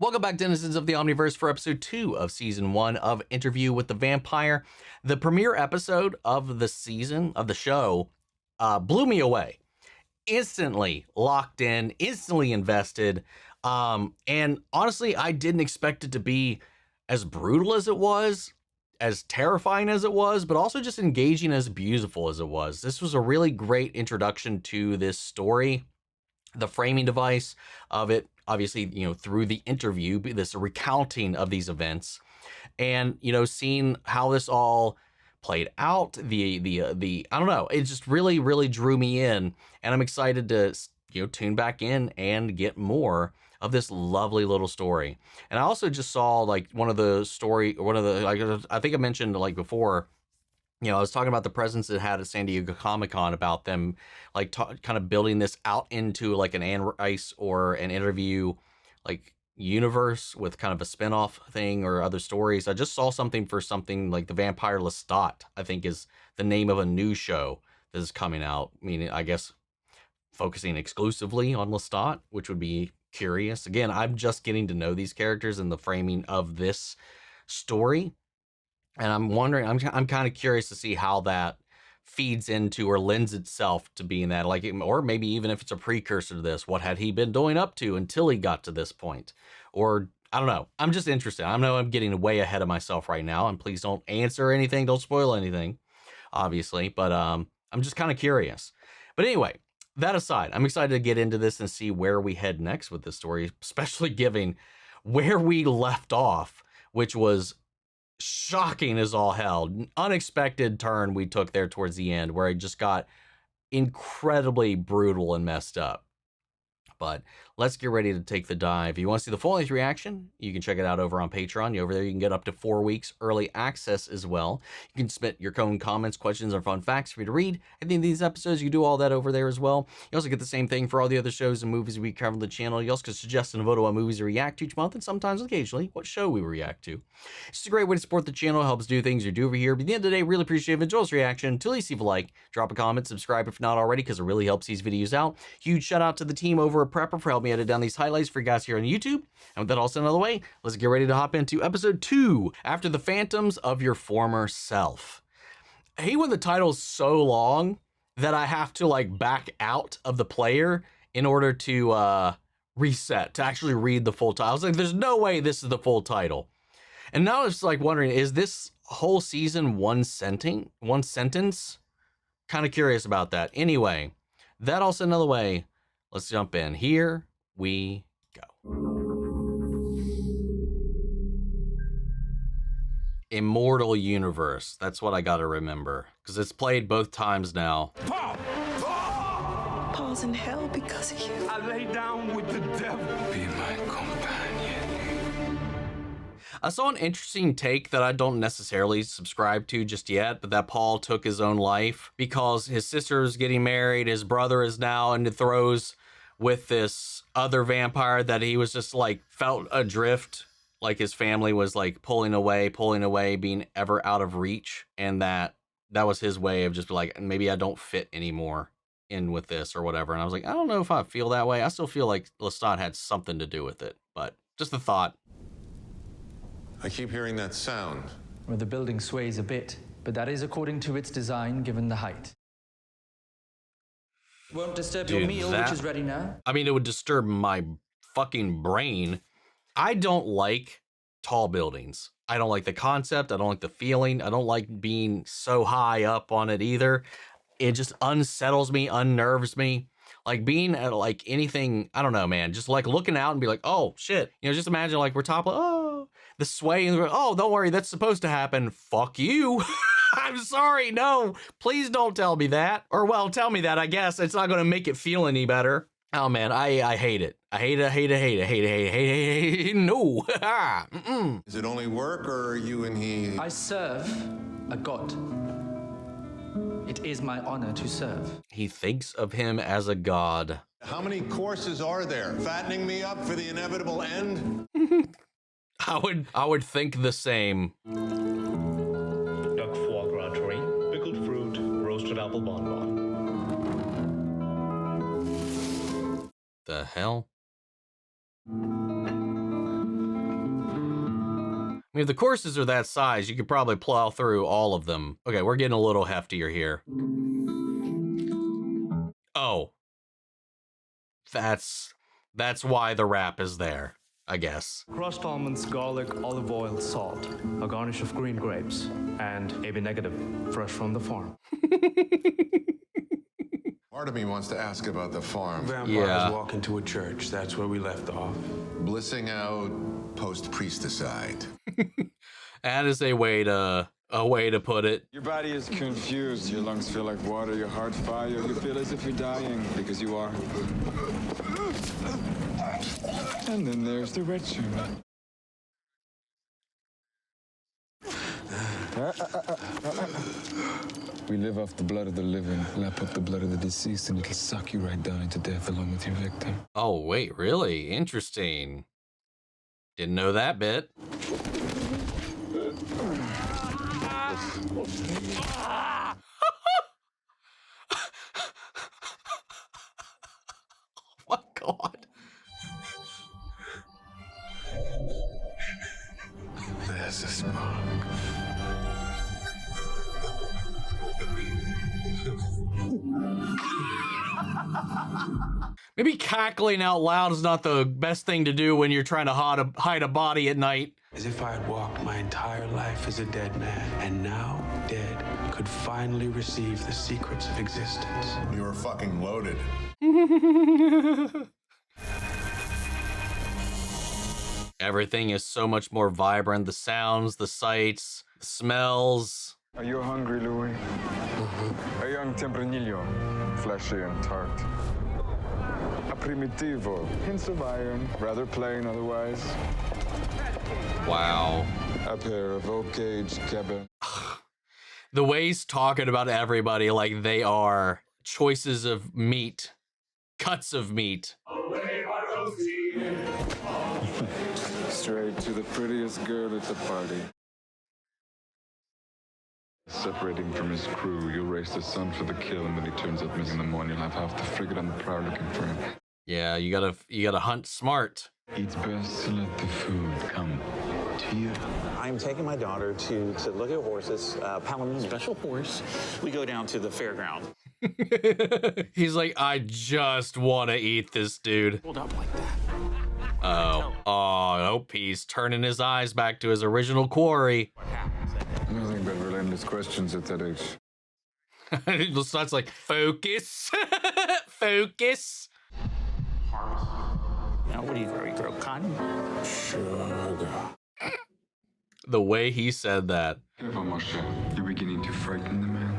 Welcome back, denizens of the Omniverse, for episode 2 of season 1 of Interview with the Vampire. The premiere episode of the season, of the show, blew me away. Instantly locked in, instantly invested. And honestly, I didn't expect it to be as brutal as it was, as terrifying as it was, but also just engaging, as beautiful as it was. This was a really great introduction to this story. The framing device of it, obviously, through the interview, this recounting of these events, and seeing how this all played out. The I don't know, it just really drew me in, and I'm excited to tune back in and get more of this lovely little story. And I also just saw I think I mentioned before. I was talking about the presence it had at San Diego Comic-Con, about them kind of building this out into an Anne Rice or an interview universe with kind of a spin-off thing or other stories. I just saw something like the Vampire Lestat, I think is the name of a new show that is coming out. Meaning, I guess, focusing exclusively on Lestat, which would be curious. Again, I'm just getting to know these characters and the framing of this story. And I'm wondering, I'm kind of curious to see how that feeds into or lends itself to being that, or maybe even if it's a precursor to this, what had he been doing up to until he got to this point? Or I don't know. I'm just interested. I know I'm getting way ahead of myself right now, and please don't answer anything. Don't spoil anything, obviously. But I'm just kind of curious. But anyway, that aside, I'm excited to get into this and see where we head next with this story, especially given where we left off, which was shocking as all hell. Unexpected turn we took there towards the end, where it just got incredibly brutal and messed up. But let's get ready to take the dive. If you want to see the full length reaction, you can check it out over on Patreon. Over there, you can get up to 4 weeks early access as well. You can submit your own comments, questions, or fun facts for you to read at the end of these episodes. You can do all that over there as well. You also get the same thing for all the other shows and movies we cover on the channel. You also can suggest and vote on what movies we react to each month, and sometimes, occasionally, what show we react to. It's a great way to support the channel. It helps do things you do over here. But at the end of the day, really appreciate it. Enjoy this reaction. Till you leave a like, drop a comment, subscribe if not already, because it really helps these videos out. Huge shout out to the team over at Prepper for helping me edit down these highlights for you guys here on YouTube. And with that all said out of the way, let's get ready to hop into episode 2, After the Phantoms of Your Former Self. I hate when the title's so long that I have to back out of the player in order to reset, to actually read the full title. I was like, there's no way this is the full title. And now it's wondering, is this whole season one sentence? Kind of curious about that. Anyway, that all said another way, let's jump in. Here we go. Immortal Universe. That's what I gotta remember, because it's played both times now. Paul's in hell because of you. I lay down with the devil. Be my companion. I saw an interesting take that I don't necessarily subscribe to just yet, but that Paul took his own life because his sister's getting married, his brother is now in the throes with this other vampire that he was just felt adrift, his family was pulling away, being ever out of reach, and that was his way of just maybe I don't fit anymore in with this or whatever. And I was like, I don't know if I feel that way. I still feel like Lestat had something to do with it, but just a thought. I keep hearing that sound. Well, the building sways a bit, but that is according to its design, given the height. Won't disturb your meal, which is ready now. I mean, it would disturb my fucking brain. I don't like tall buildings. I don't like the concept. I don't like the feeling. I don't like being so high up on it either. It just unsettles me, unnerves me. Being at anything, I don't know, man. Just looking out and be like, oh shit. Just imagine we're toppling, oh, the sway, and oh, don't worry, that's supposed to happen. Fuck you. I'm sorry, no, please don't tell me that. Or, well, tell me that, I guess. It's not going to make it feel any better. Oh, man, I hate it. I hate it. No. Is it only work, or are you and he... I serve a god. It is my honor to serve. He thinks of him as a god. How many courses are there? Fattening me up for the inevitable end? I would think the same. Duck foie gras terrine, pickled fruit, roasted apple bonbon. The hell? I mean, if the courses are that size, you could probably plow through all of them. Okay, we're getting a little heftier here. Oh. That's why the wrap is there, I guess. Crushed almonds, garlic, olive oil, salt, a garnish of green grapes, and AB negative, fresh from the farm. Part of me wants to ask about the farm. Vampires walk into a church. That's where we left off. Blissing out post-priesticide. That is a way to put it. Your body is confused. Your lungs feel like water. Your heart fire. You feel as if you're dying because you are. And then there's the red shirt. We live off the blood of the living. Lap up the blood of the deceased, and it'll suck you right down into death along with your victim. Oh, wait, really? Interesting. Didn't know that bit. Oh my God. There's a smoke. Maybe cackling out loud is not the best thing to do when you're trying to hide a body at night. As if I had walked my entire life as a dead man, and now, dead, could finally receive the secrets of existence. You were fucking loaded. Everything is so much more vibrant. The sounds, the sights, the smells. Are you hungry, Louis? A young tempranillo, fleshy and tart. A primitivo, hints of iron, rather plain otherwise. Wow. A pair of oak-aged cabin. The way he's talking about everybody like they are choices of meat, cuts of meat. Straight to the prettiest girl at the party. Separating from his crew, you'll race the sun for the kill, and when he turns up missing in the morning, you'll have half the frigate on the prow looking for him. Yeah, you gotta hunt smart. It's best to let the food come to you. I'm taking my daughter to look at horses. Paladin's special horse. We go down to the fairground. He's like, I just want to eat this dude. Hold up like that. Oh, nope. He's turning his eyes back to his original quarry. Nothing but relentless questions at that age. Lestat's like, focus, focus. Now, what do you grow? You grow cotton? Sugar. The way he said that. Careful, Moshe. You're beginning to frighten the man.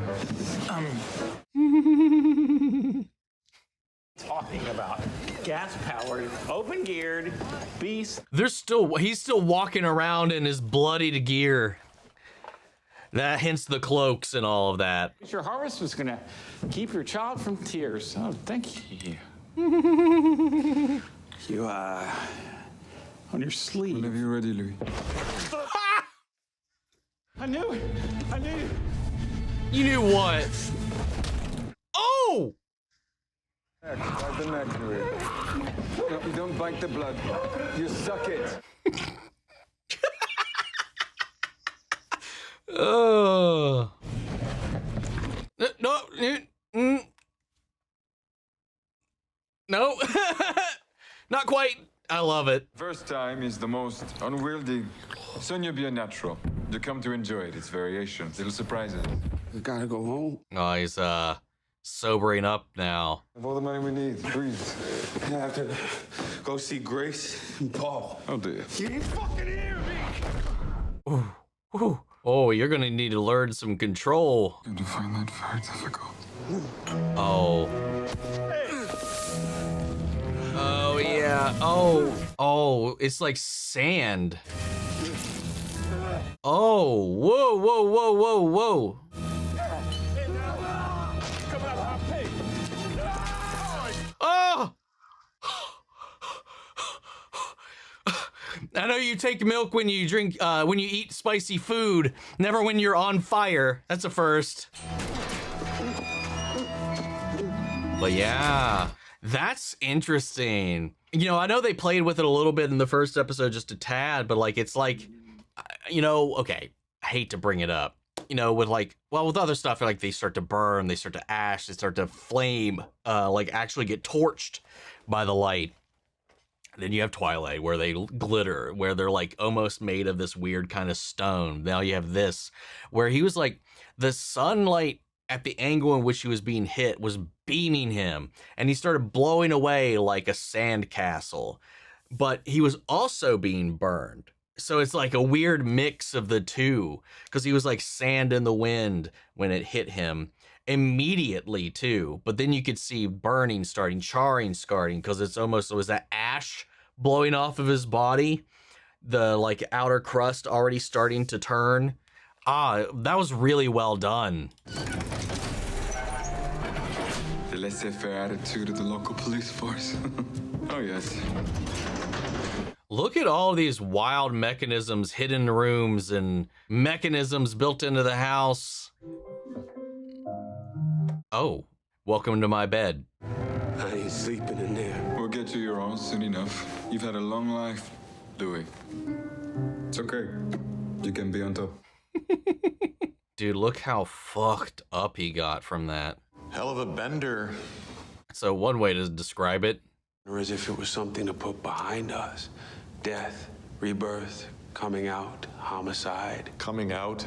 Talking about gas-powered, open-geared beast. He's still walking around in his bloodied gear. That hints the cloaks and all of that. Your harvest was gonna keep your child from tears. Oh, thank you. You, on your sleeve. Whenever you're ready, Louis. I knew it. I knew it. You knew what? Oh! Bite the neck, Louis. No, you don't bite the blood. You suck it. No, not quite. I love it. First time is the most unwieldy. Soon you'll be a natural. You come to enjoy it. Its variations, little surprises. We gotta go home. Oh, he's sobering up now. Have all the money we need. Breathe. I have to go see Grace and Paul. Oh dear. You didn't fucking hear me! Ooh. Oh, you're gonna need to learn some control. Going to find that very difficult. Oh. Oh yeah. Oh, it's like sand. Oh, whoa. Oh! I know you take milk when you drink, when you eat spicy food, never when you're on fire. That's a first. But yeah, that's interesting. You know, I know they played with it a little bit in the first episode, just a tad, but like, it's like okay, I hate to bring it up. With with other stuff, like they start to burn, they start to ash, they start to flame, actually get torched by the light. Then you have Twilight, where they glitter, where they're like almost made of this weird kind of stone. Now you have this, where he was like, the sunlight at the angle in which he was being hit was beaming him, and he started blowing away like a sand castle. But he was also being burned. So it's like a weird mix of the two, because he was like sand in the wind when it hit him immediately too. But then you could see burning starting, charring starting, because it was that ash blowing off of his body, the like outer crust already starting to turn. That was really well done. The laissez-faire attitude of the local police force. Oh, yes. Look at all these wild mechanisms, hidden rooms, and mechanisms built into the house. Oh, welcome to my bed. I ain't sleeping in there. We'll get you your own soon enough. You've had a long life, Louis. It's okay. You can be on top. Dude, look how fucked up he got from that. Hell of a bender. So one way to describe it. Or as if it was something to put behind us. Death, rebirth, coming out, homicide. Coming out?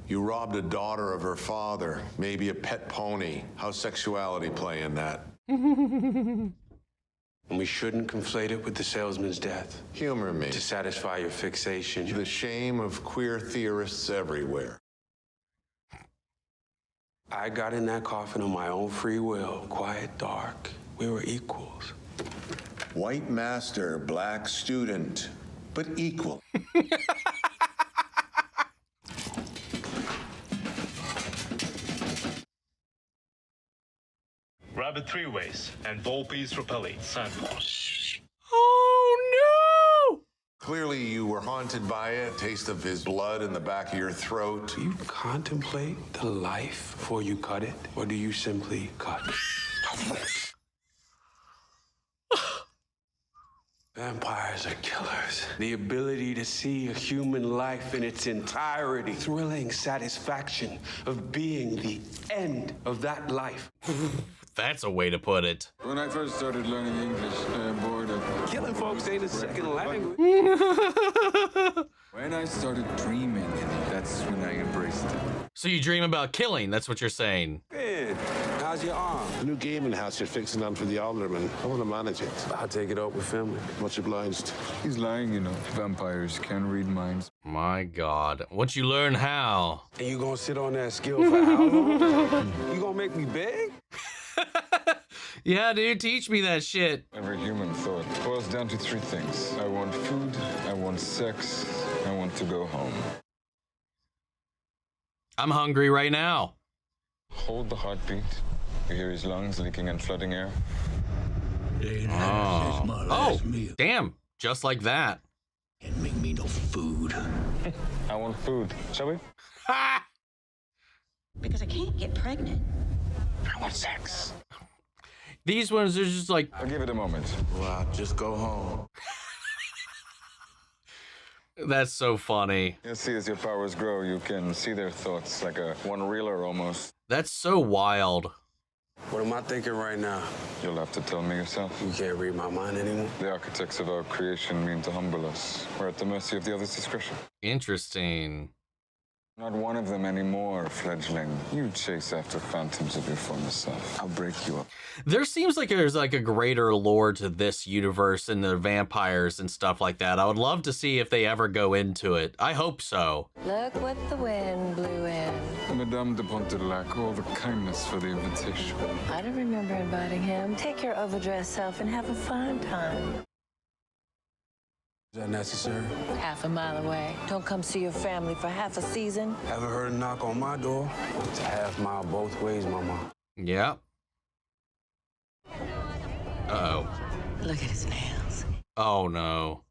You robbed a daughter of her father, maybe a pet pony. How's sexuality play in that? And we shouldn't conflate it with the salesman's death. Humor me. To satisfy your fixation. The shame of queer theorists everywhere. I got in that coffin on my own free will. Quiet, dark. We were equals. White master, black student, but equal. Rabbit 3 ways and Volpe's repellent sandbox. Oh no! Clearly you were haunted by it. Taste of his blood in the back of your throat. Do you contemplate the life before you cut it? Or do you simply cut? Vampires are killers. The ability to see a human life in its entirety. Thrilling satisfaction of being the end of that life. That's a way to put it. When I first started learning English, I bored of Killing folks ain't a second language. When I started dreaming, that's when I embraced it. So you dream about killing, that's what you're saying. Good. How's your arm? A new gaming house you're fixing on for the alderman. I want to manage it. I'll take it up with family. Much obliged. He's lying, Vampires can read minds. My God. Once you learn how. And you gonna sit on that skill for how long? You gonna make me beg? Yeah, dude, teach me that shit. Every human thought boils down to three things. I want food, I want sex, I want to go home. I'm hungry right now. Hold the heartbeat. You hear his lungs leaking and flooding air. Oh, damn. Just like that. Can't make me no food. I want food. Shall we? Ha! Because I can't get pregnant. I want sex. These ones are just like... I'll give it a moment. Well, just go home. That's so funny. You'll see as your powers grow, you can see their thoughts like a one-reeler almost. That's so wild. What am I thinking right now? You'll have to tell me yourself. You can't read my mind anymore. The architects of our creation mean to humble us. We're at the mercy of the other's discretion. Interesting. Not one of them anymore, fledgling. You chase after phantoms of your former self. I'll break you up. There seems like there's like a greater lore to this universe and the vampires and stuff like that. I would love to see if they ever go into it. I hope so. Look what the wind blew in. Madame de Pontelac, all the kindness for the invitation. I don't remember inviting him. Take your overdressed self and have a fine time. Is that necessary? Half a mile away. Don't come see your family for half a season. Haven't heard a knock on my door. It's a half mile both ways, Mama. Yeah. Uh-oh. Look at his nails. Oh, no.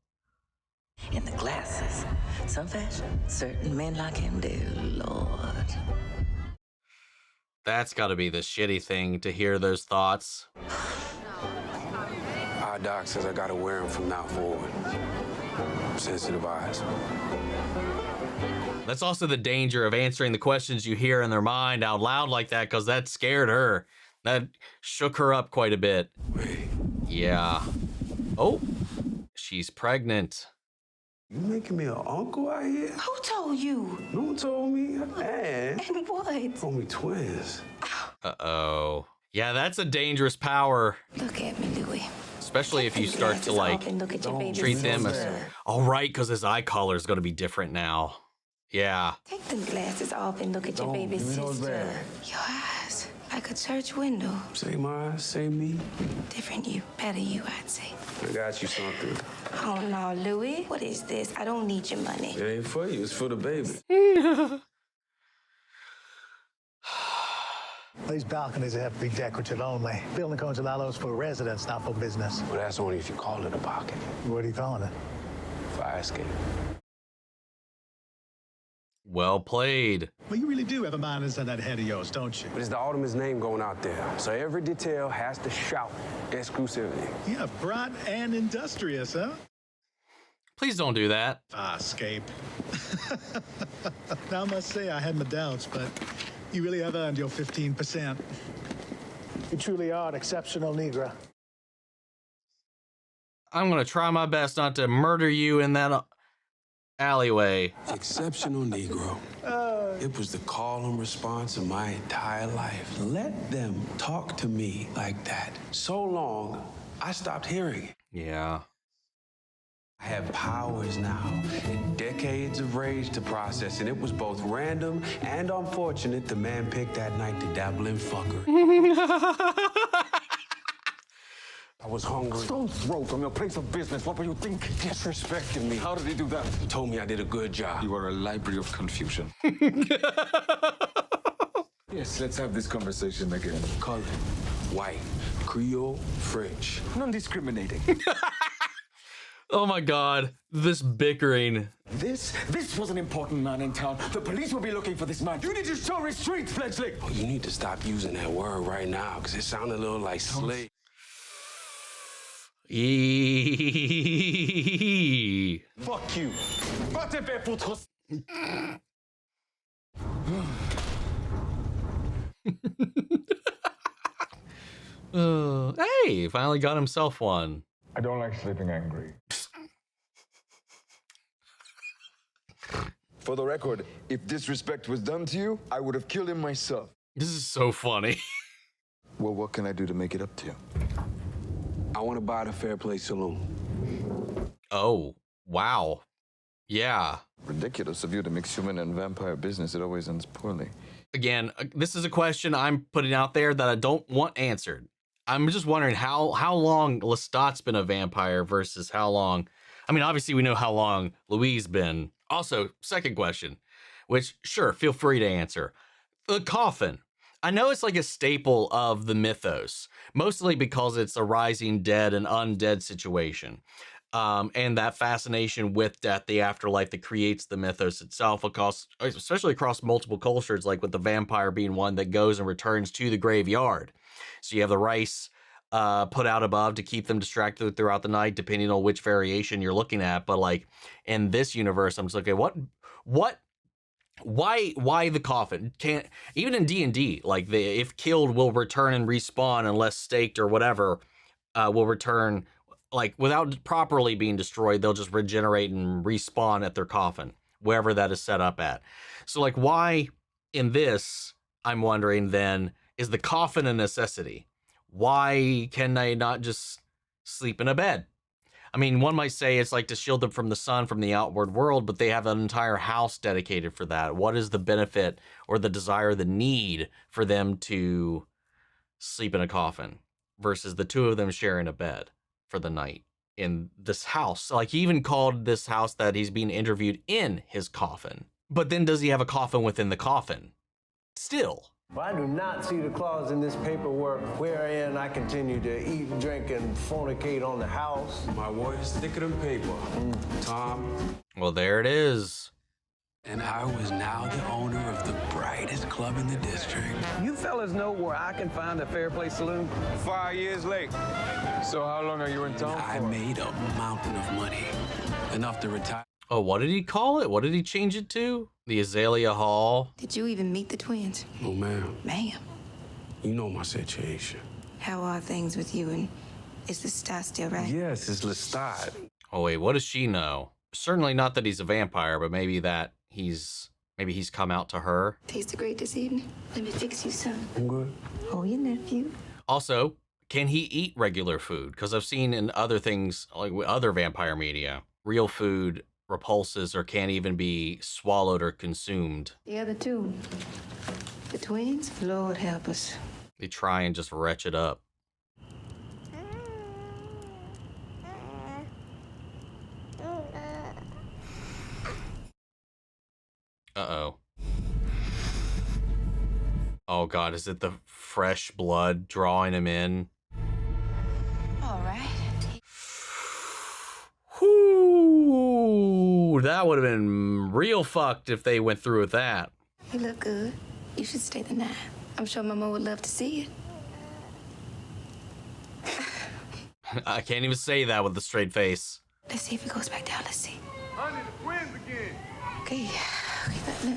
And the glasses. Some fashion. Certain men like him do, Lord. That's got to be the shitty thing to hear those thoughts. Our doc says I gotta wear them from now forward. sensitive eyes. That's also the danger of answering the questions you hear in their mind out loud like that, because that scared her. That shook her up quite a bit. Wait. Yeah. Oh, she's pregnant. You making me an uncle out here? Who told you? No one told me. And And what? told me twins. Uh-oh. Yeah, that's a dangerous power. Look at me, Louis. Especially if you Take them start to, glasses like, off and look at your baby's treat them as... sister. Oh, right, because his eye color is going to be different now. Yeah. Take them glasses off and look at your baby's give me those sister. back. Your eyes, like a church window. Same eyes, same me. Different you, better you, I'd say. I got you something. Oh, no, Louis. What is this? I don't need your money. It ain't for you, it's for the baby. These balconies have to be decorative only. Building codes allow those for residents, not for business. Well, that's only if you call it a balcony. What are you calling it? Fire escape. Well played. Well, you really do have a mind inside that head of yours, don't you? But it's the Alderman's name going out there, so every detail has to shout exclusivity. Yeah, bright and industrious, huh? Please don't do that. Escape. Now, I must say I had my doubts, but you really have earned your 15%. You truly are an exceptional Negro. I'm going to try my best not to murder you in that alleyway. Exceptional Negro. It was the call and response of my entire life. Let them talk to me like that. So long, I stopped hearing it. Yeah. I have powers now and decades of rage to process, and it was both random and unfortunate the man picked that night to dabble in fuckery. I was hungry. Stone's throw from your place of business. What were you thinking? Disrespecting me. How did he do that? He told me I did a good job. You are a library of confusion. Yes, let's have this conversation again. Colored, white, Creole, French. Non-discriminating. Oh my God, this bickering. This was an important man in town. The police will be looking for this man. You need to show restraint, Fledgling. Oh, you need to stop using that word right now, because it sounded a little like slave. Fuck you. Va te faire foutre. Hey, finally got himself one. I don't like sleeping angry. For the record, if disrespect was done to you, I would have killed him myself. This is so funny. Well, what can I do to make it up to you? I want to buy the Fair Play Saloon. Oh, wow. Yeah. Ridiculous of you to mix human and vampire business. It always ends poorly. Again, this is a question I'm putting out there that I don't want answered. I'm just wondering how long Lestat's been a vampire versus how long... I mean, obviously we know how long Louis been. Also, second question, which, sure, feel free to answer. The coffin. I know it's like a staple of the mythos, mostly because it's a rising dead and undead situation. And that fascination with death, the afterlife that creates the mythos itself, especially across multiple cultures, like with the vampire being one that goes and returns to the graveyard. So you have the rice put out above to keep them distracted throughout the night, depending on which variation you're looking at. But like in this universe, I'm just like, okay, why the coffin? Can't even in D&D, like if killed will return and respawn unless staked or whatever, will return like without properly being destroyed. They'll just regenerate and respawn at their coffin, wherever that is set up at. So like why in this, I'm wondering then, is the coffin a necessity? Why can they not just sleep in a bed? I mean, one might say it's like to shield them from the sun from the outward world, but they have an entire house dedicated for that. What is the benefit or the desire, the need for them to sleep in a coffin versus the two of them sharing a bed for the night in this house? Like he even called this house that he's being interviewed in his coffin. But then does he have a coffin within the coffin? Still. Well, I do not see the clause in this paperwork wherein I continue to eat, drink, and fornicate on the house. My word is thicker than paper. Tom. Well, there it is. And I was now the owner of the brightest club in the district. You fellas know where I can find a Fair Play Saloon? 5 years late. So how long are you in town I for? made a mountain of money, enough to retire. Oh, what did he call it? What did he change it to? The Azalea Hall. Did you even meet the twins? Oh, ma'am. Ma'am. You know my situation. How are things with you, and is the star still right? Yes, it's Lestat. Oh wait, what does she know? Certainly not that he's a vampire, but maybe that he's come out to her. Tastes great this evening. Let me fix you some. I'm good. Oh, your nephew. Also, can he eat regular food? Because I've seen in other things, like with other vampire media, real food repulses or can't even be swallowed or consumed. The other two. The twins? Lord help us. They try and just retch it up. Uh-oh. Oh God, is it the fresh blood drawing him in? All right. Whoo! That would have been real fucked if they went through with that. You look good. You should stay the night. I'm sure Mama would love to see it. I can't even say that with a straight face. Let's see if it goes back down. Let's see. Honey, the twins again. Okay.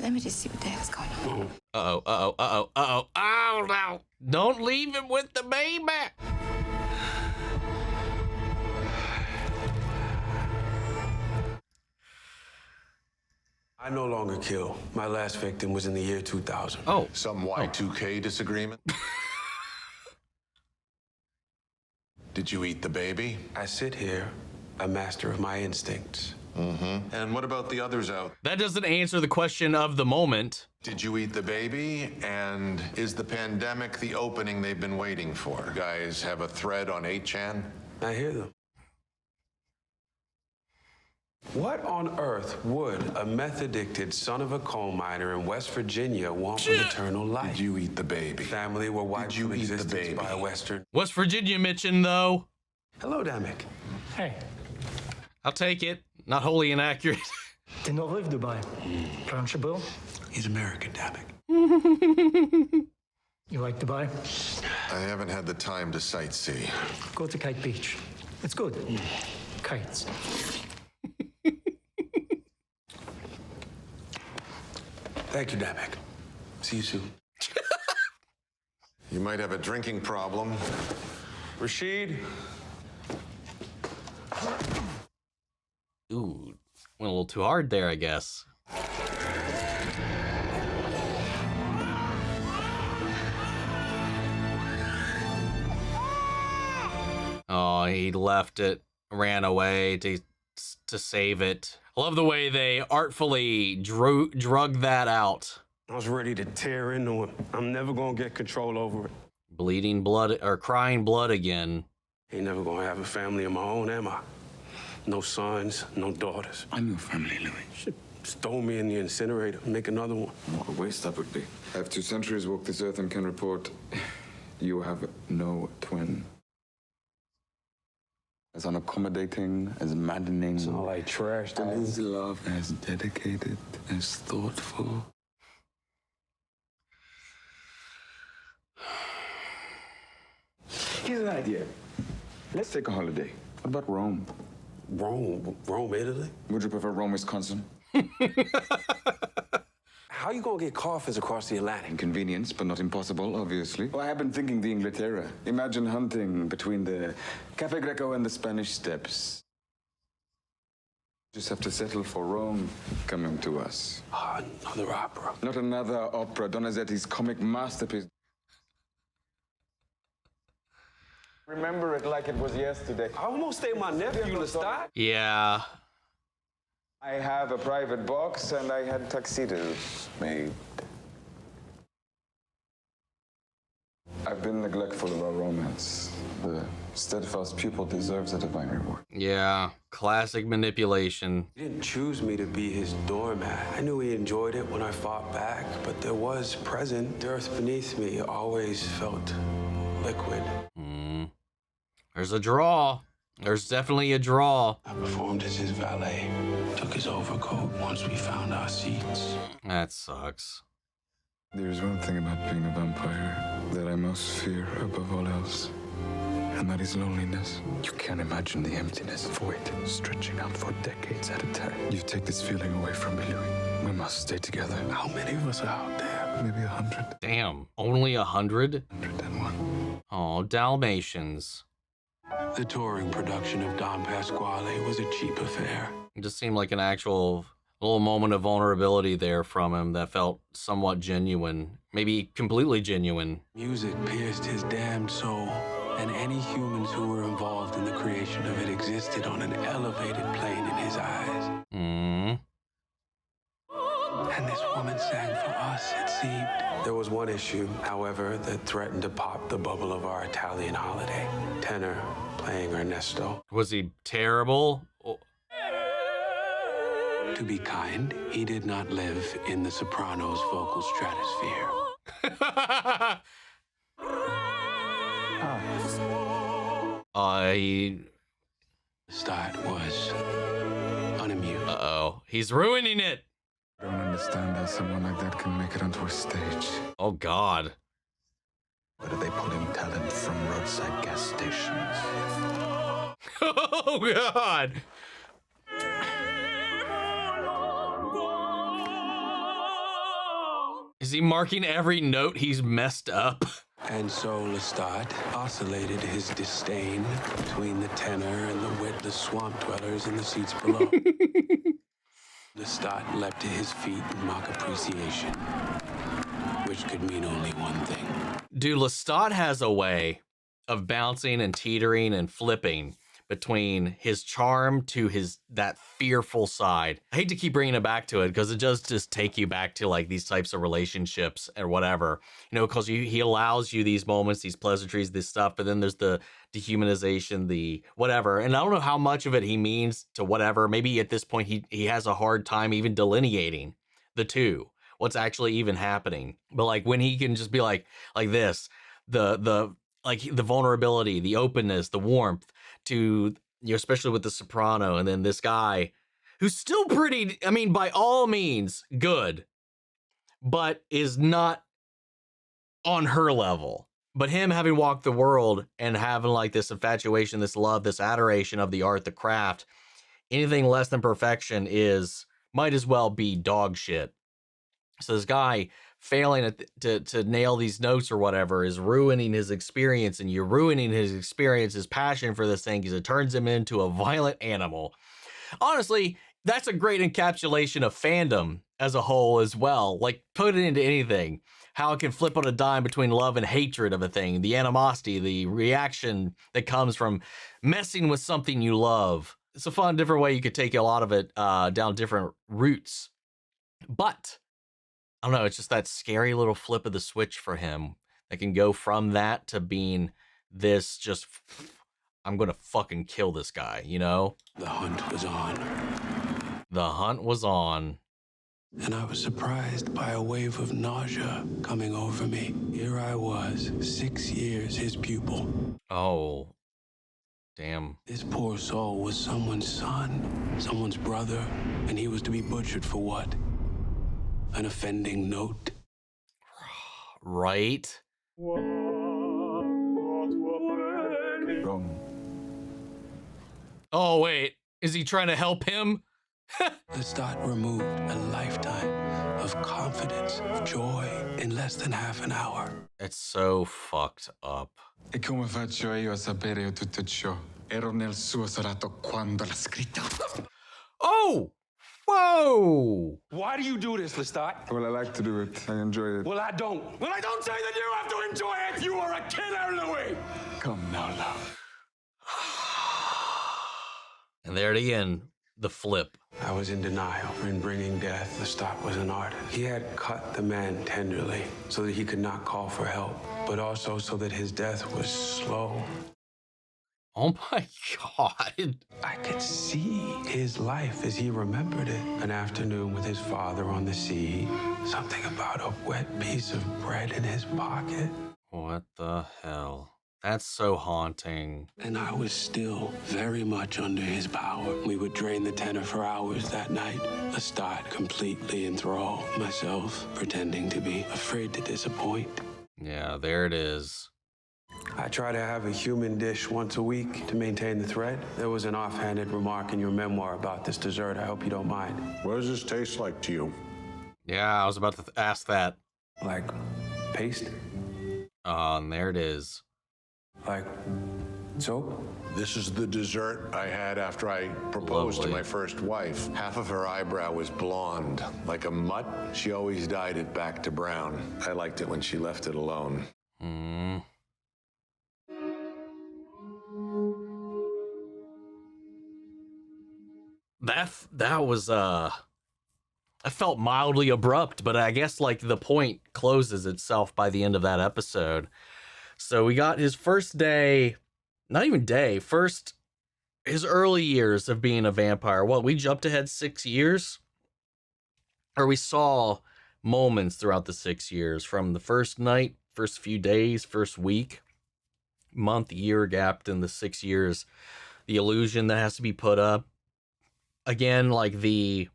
Let me just see what the hell's going on. Uh-oh, uh-oh, uh-oh, uh-oh. Oh, no. Don't leave him with the baby. I no longer kill. My last victim was in the year 2000. Oh. Some Y2K disagreement? Did you eat the baby? I sit here, a master of my instincts. Mm-hmm. And what about the others out? That doesn't answer the question of the moment. Did you eat the baby? And is the pandemic the opening they've been waiting for? You guys have a thread on 8chan? I hear them. What on earth would a meth-addicted son of a coal miner in West Virginia want with eternal life? Did you eat the baby? Family were wiped from existence by a Western. West Virginia mentioned, though. Hello, Damek. Hey. I'll take it. Not wholly inaccurate. T'es norvège Dubai. Crunchable? He's American, Damek. You like Dubai? I haven't had the time to sightsee. Go to Kite Beach. It's good. Kites. Thank you, Damek. See you soon. You might have a drinking problem. Rashid? Ooh, went a little too hard there, I guess. Oh, he left it, ran away to save it. I love the way they artfully drug that out. I was ready to tear into him. I'm never gonna get control over it. Bleeding blood or crying blood again. Ain't never gonna have a family of my own, am I? No sons, no daughters. I'm your family, Louis. Should stone me in the incinerator, make another one. What a waste that would be. I have 2 centuries walked this earth and can report you have no twin. As unaccommodating, as maddening. It's not like trash to me. As loved, as dedicated, as thoughtful. Here's an idea. Let's take a holiday. What about Rome? Rome, Italy? Would you prefer Rome, Wisconsin? How you gonna get coffins across the Atlantic? Inconvenience, but not impossible, obviously. Well, I have been thinking the Inglaterra. Imagine hunting between the Cafe Greco and the Spanish Steps. Just have to settle for Rome coming to us. Ah, another opera. Not another opera. Donizetti's comic masterpiece. Remember it like it was yesterday. I almost stay my nephew, Lestat. Yeah. I have a private box and I had tuxedos made. I've been neglectful of our romance. The steadfast pupil deserves a divine reward. Yeah, classic manipulation. He didn't choose me to be his doormat. I knew he enjoyed it when I fought back, but there was present. The earth beneath me always felt liquid. There's a draw. There's definitely a draw. I performed as his valet, took his overcoat once we found our seats. That sucks. There's one thing about being a vampire that I most fear above all else, and that is loneliness. You can't imagine the emptiness, void, stretching out for decades at a time. You take this feeling away from me, Louis. We must stay together. How many of us are out there? Maybe 100. Damn, only 100? 101. Oh, Dalmatians. The touring production of Don Pasquale was a cheap affair. It just seemed like an actual little moment of vulnerability there from him that felt somewhat genuine. Maybe completely genuine. Music pierced his damned soul, and any humans who were involved in the creation of it existed on an elevated plane in his eyes. And this woman sang for us, it seemed. There was one issue, however, that threatened to pop the bubble of our Italian holiday. Tenor playing Ernesto. Was he terrible? To be kind, he did not live in the Sopranos' vocal stratosphere. Lestat was unamused. Uh-oh. He's ruining it. I don't understand how someone like that can make it onto a stage. Oh, God. Where are they pulling talent from roadside gas stations? Oh, God. Is he marking every note he's messed up? And so Lestat oscillated his disdain between the tenor and the witless swamp dwellers in the seats below. Lestat leapt to his feet in mock appreciation, which could mean only one thing. Dude, Lestat has a way of bouncing and teetering and flipping between his charm to that fearful side. I hate to keep bringing it back to it because it does just take you back to like these types of relationships or whatever, you know, because he allows you these moments, these pleasantries, this stuff, but then there's the dehumanization, the whatever. And I don't know how much of it he means to whatever. Maybe at this point he has a hard time even delineating the two, what's actually even happening. But like when he can just be like this, the vulnerability, the openness, the warmth, to, you know, especially with the soprano, and then this guy who's still pretty, I mean, by all means, good, but is not on her level. But him having walked the world and having like this infatuation, this love, this adoration of the art, the craft, anything less than perfection might as well be dog shit. So this guy failing to nail these notes or whatever is ruining his experience, and you're ruining his experience, his passion for this thing, because it turns him into a violent animal. Honestly, that's a great encapsulation of fandom as a whole as well. Like, put it into anything. How it can flip on a dime between love and hatred of a thing, the animosity, the reaction that comes from messing with something you love. It's a fun, different way you could take a lot of it down different routes. But I don't know, it's just that scary little flip of the switch for him that can go from that to being this just, I'm gonna fucking kill this guy, you know? The hunt was on. The hunt was on. And I was surprised by a wave of nausea coming over me. Here I was, 6 years his pupil. Oh, damn. This poor soul was someone's son, someone's brother, and he was to be butchered for what? An offending note? Right? Wrong. Oh, wait. Is he trying to help him? Lestat removed a lifetime of confidence, of joy, in less than half an hour. It's so fucked up. E come faccio io a sapere tutto ciò? Ero nel suo salato quando l'ha scritto. Oh! Whoa! Why do you do this, Lestat? Well, I like to do it. I enjoy it. Well, I don't. Well, I don't say that you have to enjoy it. You are a killer, Louis. Come now, love. And there again, the flip. I was in denial. In bringing death, Lestat was an artist. He had cut the man tenderly so that he could not call for help, but also so that his death was slow. Oh my God. I could see his life as he remembered it. An afternoon with his father on the sea. Something about a wet piece of bread in his pocket. What the hell? That's so haunting. And I was still very much under his power. We would drain the tenor for hours that night. Lestat completely enthralled. Myself pretending to be afraid to disappoint. Yeah, there it is. I try to have a human dish once a week to maintain the thread. There was an offhanded remark in your memoir about this dessert. I hope you don't mind. What does this taste like to you? Yeah, I was about to ask that. Like paste? And there it is. Like soap? This is the dessert I had after I proposed to my first wife. Half of her eyebrow was blonde, like a mutt. She always dyed it back to brown. I liked it when she left it alone. That was I felt mildly abrupt, but I guess like the point closes itself by the end of that episode. So we got his first day, not even day, first his early years of being a vampire. Well, we jumped ahead 6 years, or we saw moments throughout the 6 years from the first night, first few days, first week, month, year gapped in the 6 years, the illusion that has to be put up. Again, like the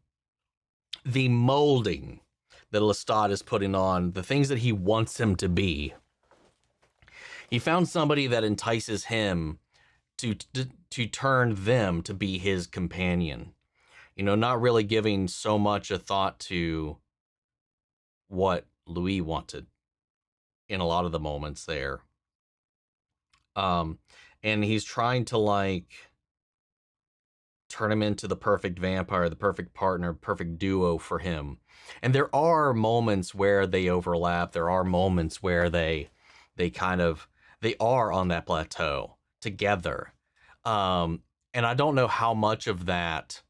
molding that Lestat is putting on, the things that he wants him to be. He found somebody that entices him to turn them to be his companion. You know, not really giving so much a thought to what Louis wanted in a lot of the moments there. And he's trying to like turn him into the perfect vampire, the perfect partner, perfect duo for him. And there are moments where they overlap. There are moments where they are on that plateau together. And I don't know how much of that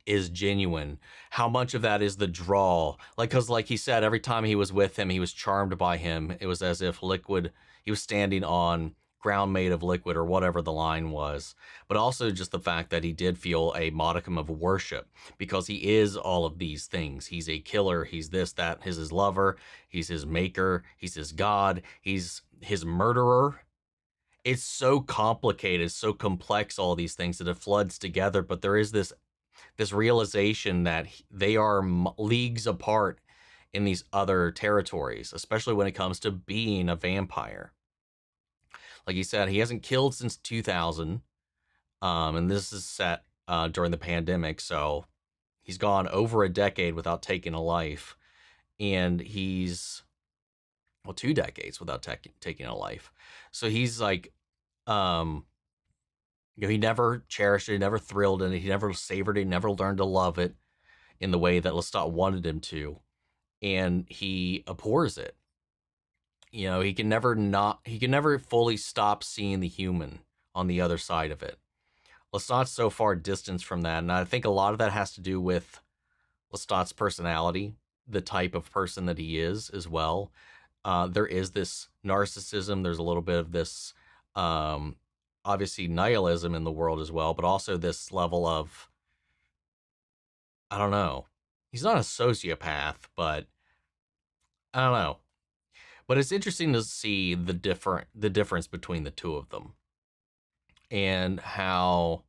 is genuine, how much of that is the draw. Like, cause like he said, every time he was with him, he was charmed by him. It was as if he was standing on ground made of liquid, or whatever the line was. But also just the fact that he did feel a modicum of worship, because he is all of these things. He's a killer, he's this, that, he's his lover, he's his maker, he's his god, he's his murderer. It's so complicated, so complex, all these things, that it floods together. But there is this realization that they are leagues apart in these other territories, especially when it comes to being a vampire. Like he said, he hasn't killed since 2000, and this is set during the pandemic, so he's gone over a decade without taking a life, and he's, 2 decades without taking a life. So he's like, he never cherished it, he never thrilled in it, he never savored it, he never learned to love it in the way that Lestat wanted him to, and he abhors it. You know, he can never fully stop seeing the human on the other side of it. Lestat's so far distanced from that, and I think a lot of that has to do with Lestat's personality, the type of person that he is as well. There is this narcissism, there's a little bit of this, obviously nihilism in the world as well, but also this level of, I don't know, he's not a sociopath, but I don't know. But it's interesting to see the difference between the two of them, and how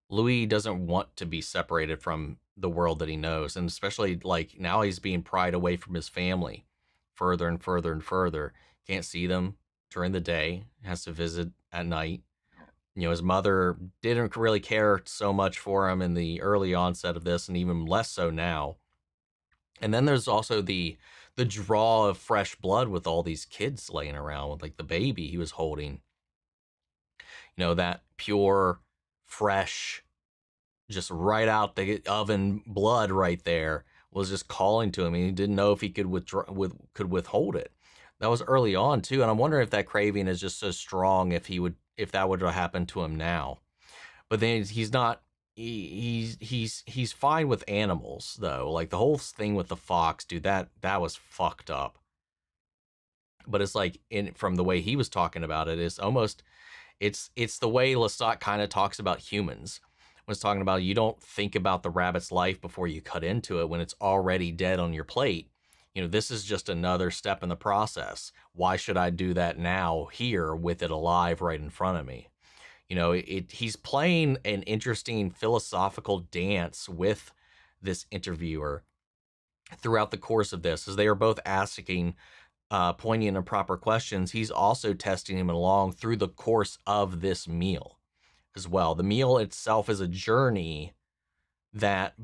Louis doesn't want to be separated from the world that he knows, and especially like now he's being pried away from his family further and further and further. Can't see them during the day, has to visit at night. You know, his mother didn't really care so much for him in the early onset of this, and even less so now. And then there's also the draw of fresh blood with all these kids laying around, with like the baby he was holding. You know, that pure, fresh, just right out the oven blood right there was just calling to him. And he didn't know if he could withhold it. That was early on too, and I'm wondering if that craving is just so strong if that would have happened to him now. But then he's not. He's fine with animals though. Like the whole thing with the fox, dude, that was fucked up. But it's like, from the way he was talking about it, is almost it's the way Lestat kind of talks about humans. When it's talking about, you don't think about the rabbit's life before you cut into it when it's already dead on your plate. this is just another step in the process. Why should I do that now here with it alive right in front of me? He's playing an interesting philosophical dance with this interviewer throughout the course of this, as they are both asking poignant and proper questions. He's also testing him along through the course of this meal as well. The meal itself is a journey that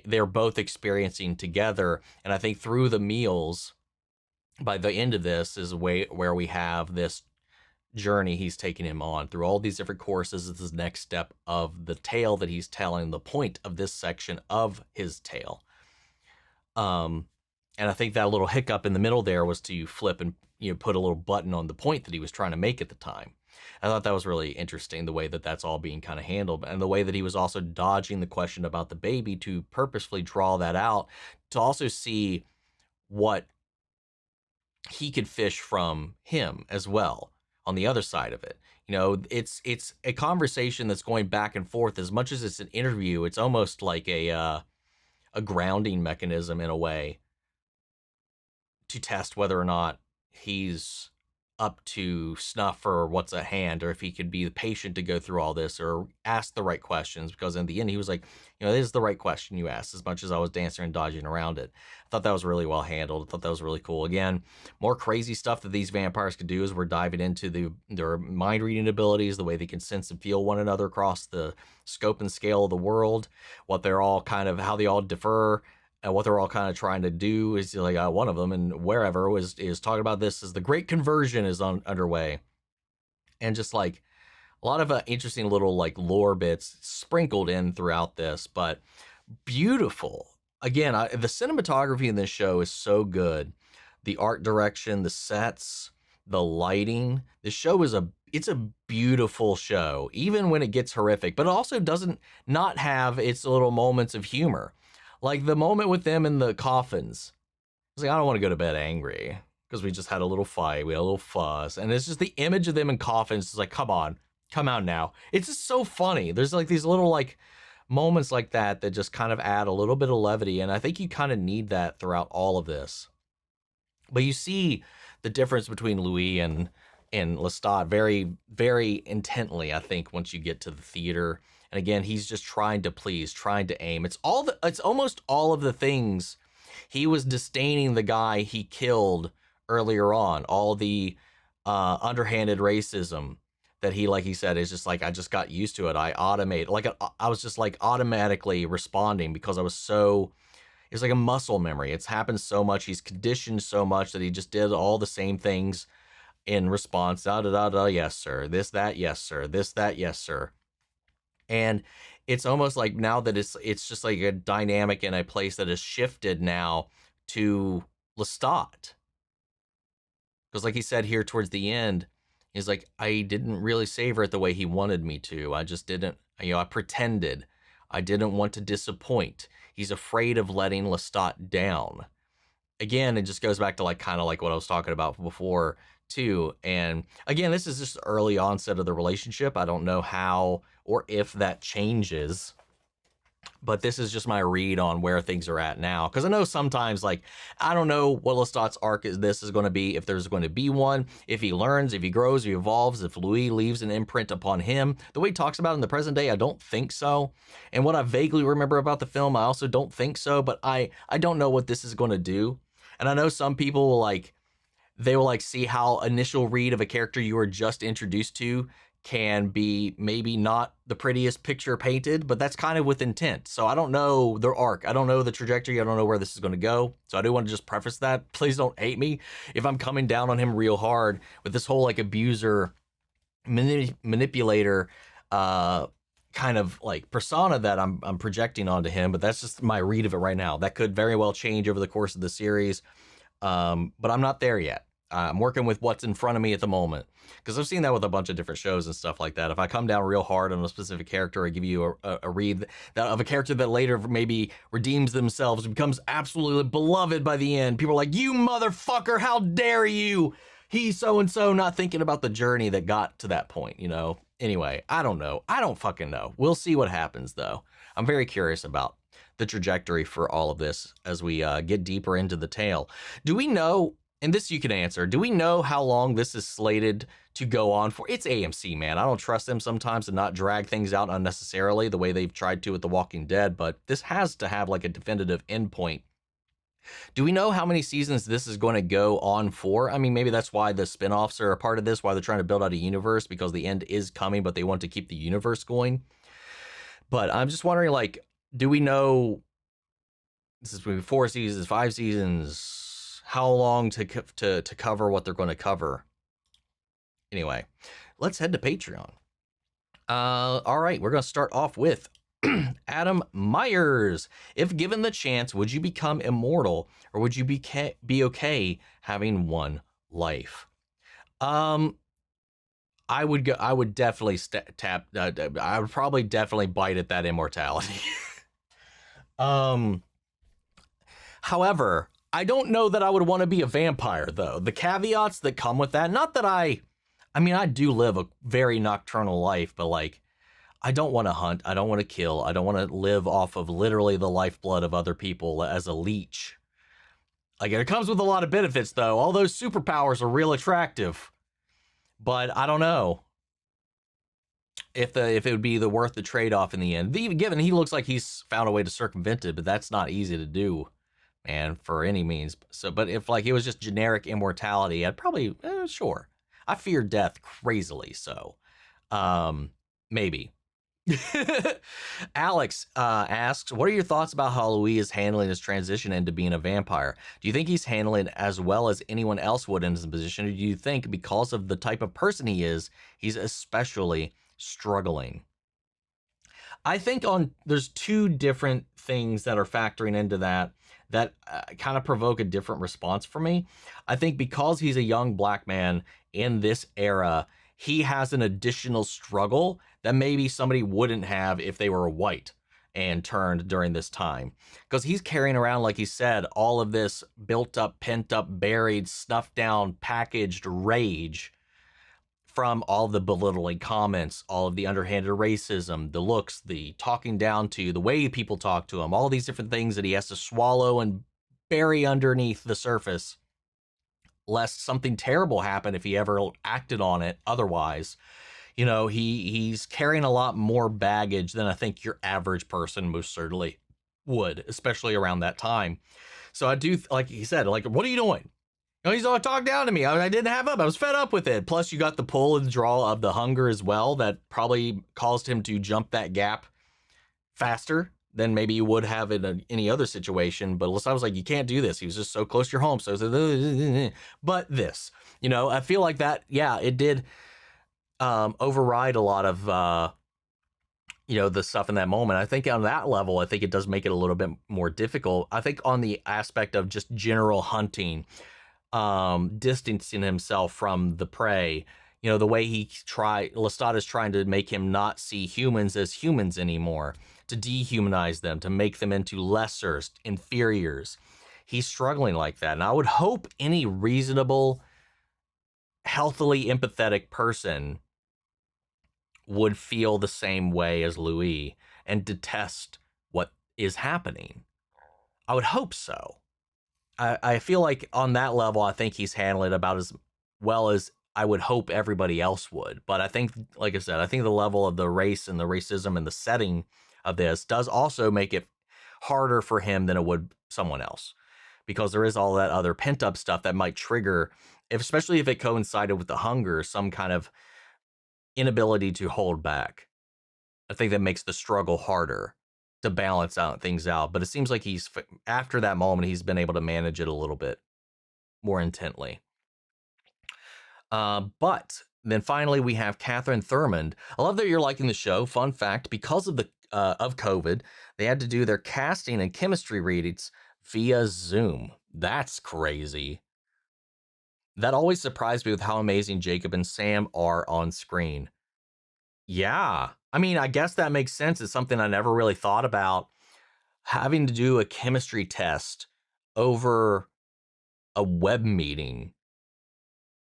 they're both experiencing together. And I think through the meals, by the end of this, is where we have this journey he's taking him on through all these different courses. Is the next step of the tale that he's telling, the point of this section of his tale. And I think that little hiccup in the middle there was to flip and put a little button on the point that he was trying to make at the time. I thought that was really interesting, the way that that's all being kind of handled, and the way that he was also dodging the question about the baby to purposefully draw that out, to also see what he could fish from him as well on the other side of it. It's a conversation that's going back and forth. As much as it's an interview, it's almost like a grounding mechanism in a way, to test whether or not he's up to snuff for what's at hand, or if he could be patient to go through all this, or ask the right questions. Because in the end, he was like, this is the right question you asked, as much as I was dancing and dodging around it. I thought that was really well handled. I thought that was really cool. Again, more crazy stuff that these vampires could do as we're diving into their mind reading abilities, the way they can sense and feel one another across the scope and scale of the world, what they're all how they all differ. And what they're all kind of trying to do is like one of them, and wherever is talking about this as the great conversion is underway, and just like a lot of interesting little like lore bits sprinkled in throughout this, but beautiful. Again, the cinematography in this show is so good. The art direction, the sets, the lighting. The show is it's a beautiful show, even when it gets horrific, but it also doesn't not have its little moments of humor. Like the moment with them in the coffins. It's like, I don't want to go to bed angry because we just had a little fight. We had a little fuss. And it's just the image of them in coffins. It's like, come on, come out now. It's just so funny. There's like these little like moments like that just kind of add a little bit of levity. And I think you kind of need that throughout all of this. But you see the difference between Louis and Lestat very, very intently, I think, once you get to the theater. And again, he's just trying to please, trying to aim. It's almost all of the things. He was disdaining the guy he killed earlier on. All the underhanded racism that he, like he said, is just like, I just got used to it. I was just like automatically responding because it was like a muscle memory. It's happened so much. He's conditioned so much that he just did all the same things in response. Da da da da. Yes, sir. This, that. Yes, sir. This, that. Yes, sir. And it's almost like now that it's just like a dynamic in a place that has shifted now to Lestat. Because like he said here towards the end, he's like, I didn't really savor it the way he wanted me to. I just didn't, I pretended. I didn't want to disappoint. He's afraid of letting Lestat down. Again, it just goes back to like kind of like what I was talking about before too. And again, this is just early onset of the relationship. I don't know how or if that changes, but this is just my read on where things are at now. Because I know sometimes, like, I don't know what Lestat's arc is going to be, if there's going to be one, if he learns, if he grows, if he evolves, if Louis leaves an imprint upon him. The way he talks about it in the present day, I don't think so. And what I vaguely remember about the film, I also don't think so. But I don't know what this is going to do. And I know some people will see how initial read of a character you were just introduced to can be maybe not the prettiest picture painted, but that's kind of with intent. So I don't know their arc. I don't know the trajectory. I don't know where this is going to go. So I do want to just preface that. Please don't hate me if I'm coming down on him real hard with this whole like abuser, manipulator, kind of like persona that I'm projecting onto him. But that's just my read of it right now. That could very well change over the course of the series. But I'm not there yet. I'm working with what's in front of me at the moment, because I've seen that with a bunch of different shows and stuff like that. If I come down real hard on a specific character, I give you a read of a character that later maybe redeems themselves and becomes absolutely beloved by the end. People are like, you motherfucker, how dare you? He's so-and-so, not thinking about the journey that got to that point, you know? Anyway, I don't know. I don't fucking know. We'll see what happens, though. I'm very curious about the trajectory for all of this as we get deeper into the tale. Do we know, and this you can answer, do we know how long this is slated to go on for? It's AMC, man. I don't trust them sometimes to not drag things out unnecessarily the way they've tried to with The Walking Dead, but this has to have like a definitive endpoint. Do we know how many seasons this is going to go on for? I mean, maybe that's why the spinoffs are a part of this, why they're trying to build out a universe, because the end is coming, but they want to keep the universe going. But I'm just wondering, like, do we know this is going to be 4 seasons, 5 seasons, how long to cover what they're going to cover? Anyway, let's head to Patreon. All right, we're going to start off with Adam Myers. If given the chance, would you become immortal, or would you be okay having one life? I would go. I would definitely tap. I would probably definitely bite at that immortality. However, I don't know that I would want to be a vampire, though. The caveats that come with that. Not that I mean, I do live a very nocturnal life, but like, I don't want to hunt. I don't want to kill. I don't want to live off of literally the lifeblood of other people as a leech. Like, it comes with a lot of benefits, though. All those superpowers are real attractive. But I don't know if it would be worth the trade-off in the end. Even given he looks like he's found a way to circumvent it, but that's not easy to do, man, for any means. So, but if like it was just generic immortality, I'd probably sure. I fear death crazily, so maybe. Alex asks, what are your thoughts about how Louis is handling his transition into being a vampire? Do you think he's handling it as well as anyone else would in his position, or do you think because of the type of person he is, he's especially struggling? I think there's 2 different things that are factoring into that kind of provoke a different response for me. I think because he's a young black man in this era, he has an additional struggle that maybe somebody wouldn't have if they were white and turned during this time. Because he's carrying around, like he said, all of this built up, pent up, buried, snuffed down, packaged rage from all the belittling comments, all of the underhanded racism, the looks, the talking down to, the way people talk to him, all these different things that he has to swallow and bury underneath the surface, lest something terrible happen if he ever acted on it otherwise. You know, he's carrying a lot more baggage than I think your average person most certainly would, especially around that time. So I do, like he said, like, what are you doing? You know, he's all talk down to me. I didn't have up. I was fed up with it. Plus, you got the pull and draw of the hunger as well that probably caused him to jump that gap faster than maybe you would have in any other situation. But Lestat was like, you can't do this. He was just so close to your home. So, but this, you know, I feel like that, yeah, it did override a lot of, you know, the stuff in that moment. I think on that level, I think it does make it a little bit more difficult. I think on the aspect of just general hunting, distancing himself from the prey, you know, the way Lestat is trying to make him not see humans as humans anymore, to dehumanize them, to make them into lesser, inferiors. He's struggling like that. And I would hope any reasonable, healthily empathetic person would feel the same way as Louis and detest what is happening. I would hope so. I feel like on that level, I think he's handling it about as well as I would hope everybody else would. But I think, like I said, I think the level of the race and the racism and the setting of this does also make it harder for him than it would someone else, because there is all that other pent up stuff that might trigger, especially if it coincided with the hunger, some kind of inability to hold back. I think that makes the struggle harder to balance things out. But it seems like after that moment, he's been able to manage it a little bit more intently. But then finally, we have Catherine Thurmond. I love that you're liking the show. Fun fact, because of COVID, they had to do their casting and chemistry readings via Zoom. That's crazy. That always surprised me with how amazing Jacob and Sam are on screen. Yeah. I mean, I guess that makes sense. It's something I never really thought about, having to do a chemistry test over a web meeting.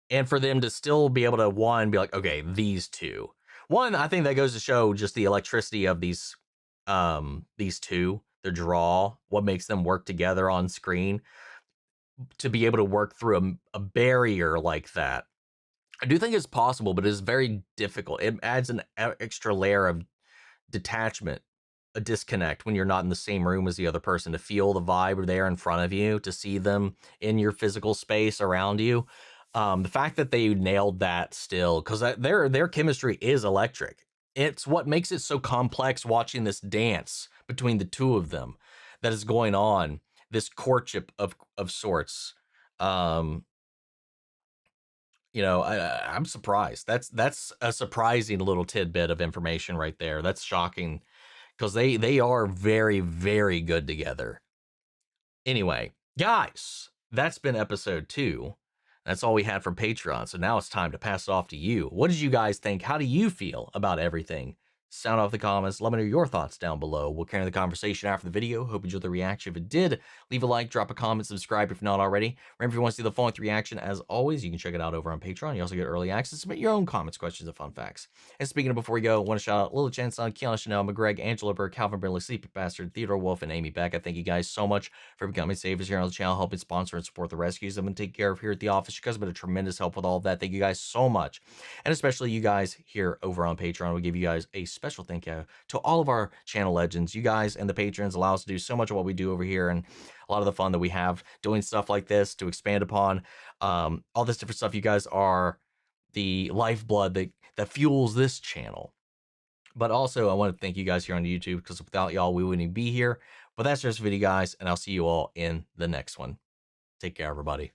And for them to still be able to, be like, okay, these two. One, I think that goes to show just the electricity of these two, their draw, what makes them work together on screen to be able to work through a barrier like that. I do think it's possible, but it's very difficult. It adds an extra layer of detachment, a disconnect when you're not in the same room as the other person, to feel the vibe there in front of you, to see them in your physical space around you. The fact that they nailed that still, because their chemistry is electric. It's what makes it so complex watching this dance between the two of them that is going on, this courtship of sorts. I'm surprised. That's a surprising little tidbit of information right there. That's shocking because they are very, very good together. Anyway, guys, that's been episode 2. That's all we had from Patreon. So now it's time to pass it off to you. What did you guys think? How do you feel about everything? Sound off the comments. Let me know your thoughts down below. We'll carry the conversation after the video. Hope you enjoyed the reaction. If it did, leave a like, drop a comment, subscribe if not already. Remember, if you want to see the full-length reaction, as always, you can check it out over on Patreon. You also get early access. Submit your own comments, questions, and fun facts. And speaking of before we go, I want to shout out Lily Chanson, Kiana Chanel, McGreg, Angela Burke, Calvin Brindley, Sleepy Bastard, Theodore Wolf, and Amy Beck. I thank you guys so much for becoming savers here on the channel, helping sponsor and support the rescues I've been taking care of here at the office. You guys have been a tremendous help with all of that. Thank you guys so much. And especially you guys here over on Patreon. We give you guys a special thank you to all of our channel legends. You guys and the patrons allow us to do so much of what we do over here, and a lot of the fun that we have doing stuff like this to expand upon all this different stuff. You guys are the lifeblood that fuels this channel. But also I want to thank you guys here on YouTube, because without y'all we wouldn't be here. But that's just the video, guys, and I'll see you all in the next one. Take care, everybody.